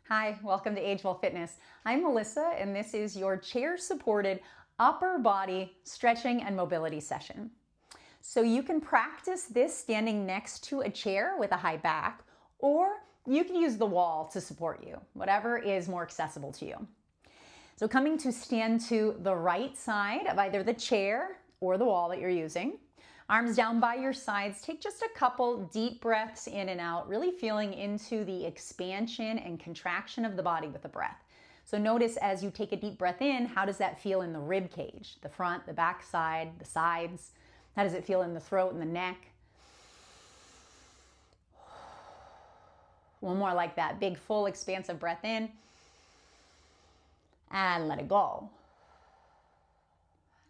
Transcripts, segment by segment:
Hi, welcome to Ageful Fitness. I'm Melissa, and this is your chair-supported upper body stretching and mobility session. So you can practice this standing next to a chair with a high back, or you can use the wall to support you, whatever is more accessible to you. So coming to stand to the right side of either the chair or the wall that you're using. Arms down by your sides. Take just a couple deep breaths in and out, really feeling into the expansion and contraction of the body with the breath. So notice as you take a deep breath in, how does that feel in the rib cage? The front, the back side, the sides. How does it feel in the throat and the neck? One more like that. Big, full, expansive breath in. And let it go.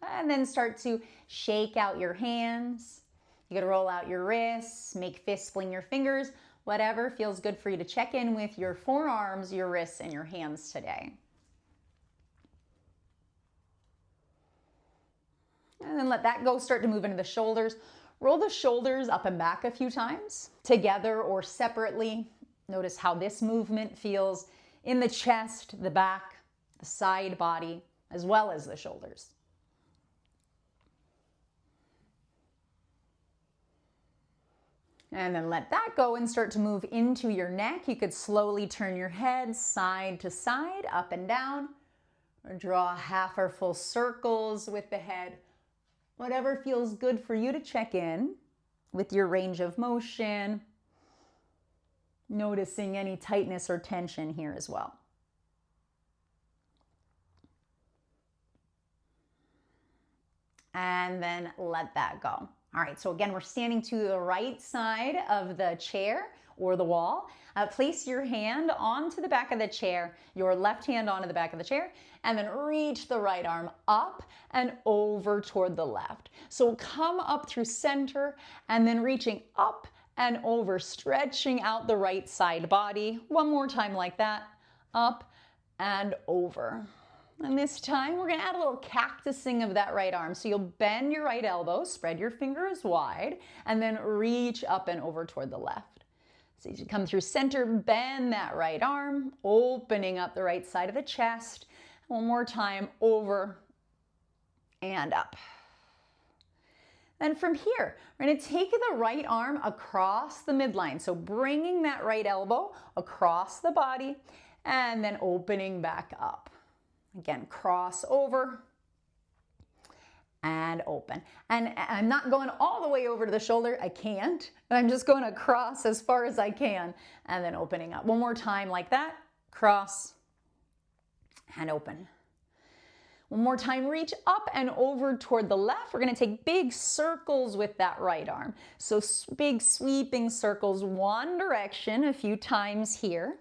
And then start to shake out your hands. You gotta roll out your wrists, make fists fling your fingers, whatever feels good for you to check in with your forearms, your wrists, and your hands today. And then let that go, start to move into the shoulders. Roll the shoulders up and back a few times, together or separately. Notice how this movement feels in the chest, the back, the side body, as well as the shoulders. And then let that go and start to move into your neck. You could slowly turn your head side to side, up and down, or draw half or full circles with the head. Whatever feels good for you to check in with your range of motion, noticing any tightness or tension here as well. And then let that go. All right, so again, we're standing to the right side of the chair or the wall. Place your hand onto the back of the chair, your left hand onto the back of the chair, and then reach the right arm up and over toward the left. So come up through center and then reaching up and over, stretching out the right side body. One more time like that, up and over. And this time we're gonna add a little cactusing of that right arm. So you'll bend your right elbow, spread your fingers wide, and then reach up and over toward the left. So as you come through center, bend that right arm, opening up the right side of the chest. One more time, over and up. Then from here, we're gonna take the right arm across the midline. So bringing that right elbow across the body and then opening back up. Again, cross over and open. And I'm not going all the way over to the shoulder. I can't. I'm just going across as far as I can and then opening up. One more time like that. Cross and open. One more time, reach up and over toward the left. We're going to take big circles with that right arm. So big sweeping circles, one direction a few times here.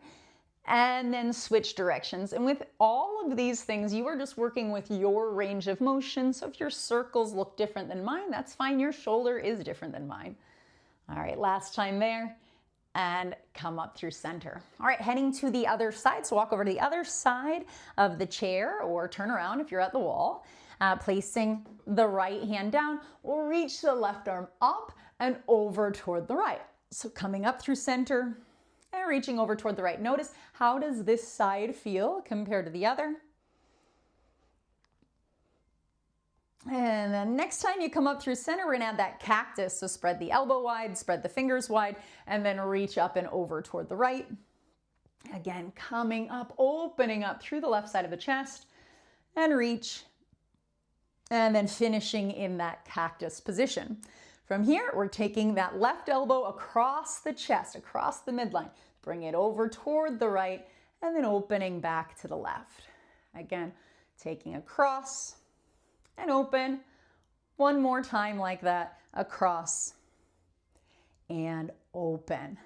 And then switch directions. And with all of these things, you are just working with your range of motion. So if your circles look different than mine, that's fine. Your shoulder is different than mine. All right, last time there. And come up through center. All right, heading to the other side. So walk over to the other side of the chair or turn around if you're at the wall. Placing the right hand down, or reach the left arm up and over toward the right. So coming up through center, and reaching over toward the right. Notice, how does this side feel compared to the other? And then next time you come up through center, we're gonna add that cactus. So spread the elbow wide, spread the fingers wide, and then reach up and over toward the right. Again, coming up, opening up through the left side of the chest, and reach, and then finishing in that cactus position. From here, we're taking that left elbow across the chest, across the midline. Bring it over toward the right, and then opening back to the left. Again, taking across and open. One more time like that, across and open.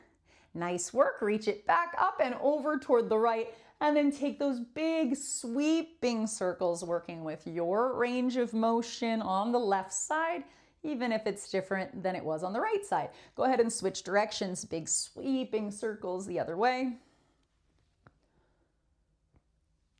Nice work. Reach it back up and over toward the right, and then take those big sweeping circles, working with your range of motion on the left side, even if it's different than it was on the right side. Go ahead and switch directions, big sweeping circles the other way.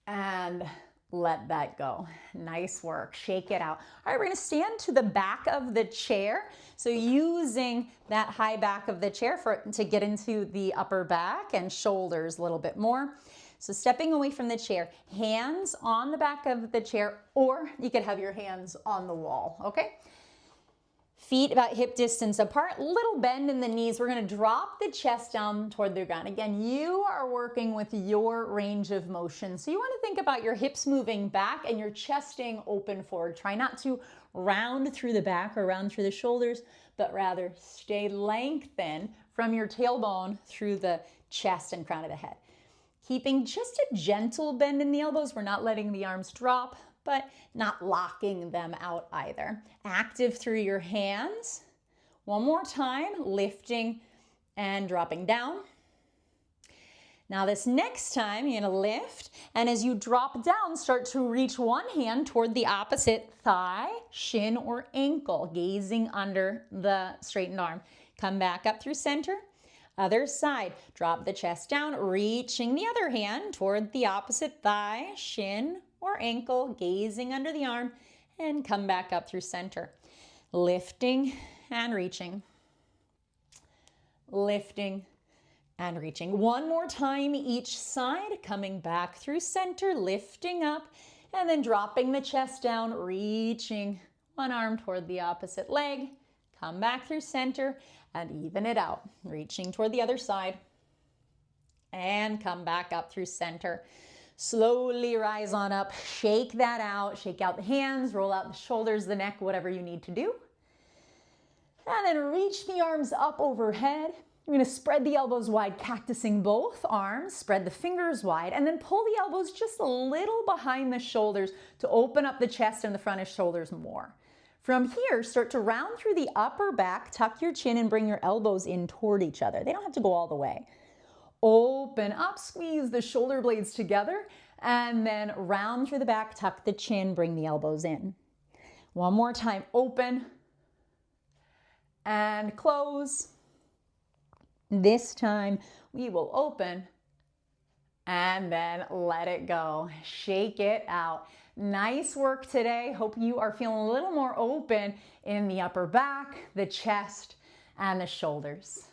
And let that go. Nice work. Shake it out. All right, we're going to stand to the back of the chair. So using that high back of the chair to get into the upper back and shoulders a little bit more. So stepping away from the chair, hands on the back of the chair, or you could have your hands on the wall, okay? Feet about hip distance apart, little bend in the knees. We're going to drop the chest down toward the ground. Again, you are working with your range of motion. So you want to think about your hips moving back and your chest staying open forward. Try not to round through the back or round through the shoulders, but rather stay lengthened from your tailbone through the chest and crown of the head. Keeping just a gentle bend in the elbows. We're not letting the arms drop, but not locking them out either. Active through your hands. One more time, lifting and dropping down. Now this next time, you're gonna lift, and as you drop down, start to reach one hand toward the opposite thigh, shin, or ankle, gazing under the straightened arm. Come back up through center. Other side, drop the chest down, reaching the other hand toward the opposite thigh, shin, or ankle, gazing under the arm, and come back up through center. Lifting and reaching. Lifting and reaching. One more time each side, coming back through center, lifting up, and then dropping the chest down, reaching one arm toward the opposite leg. Come back through center and even it out. Reaching toward the other side and come back up through center. Slowly rise on up, shake that out, shake out the hands, roll out the shoulders, the neck, whatever you need to do. And then reach the arms up overhead. You're going to spread the elbows wide, cactusing both arms, spread the fingers wide, and then pull the elbows just a little behind the shoulders to open up the chest and the front of shoulders more. From here, start to round through the upper back, tuck your chin and bring your elbows in toward each other. They don't have to go all the way. Open up, squeeze the shoulder blades together, and then round through the back, tuck the chin, bring the elbows in. One more time, open and close. This time we will open and then let it go. Shake it out. Nice work today. Hope you are feeling a little more open in the upper back, the chest, and the shoulders.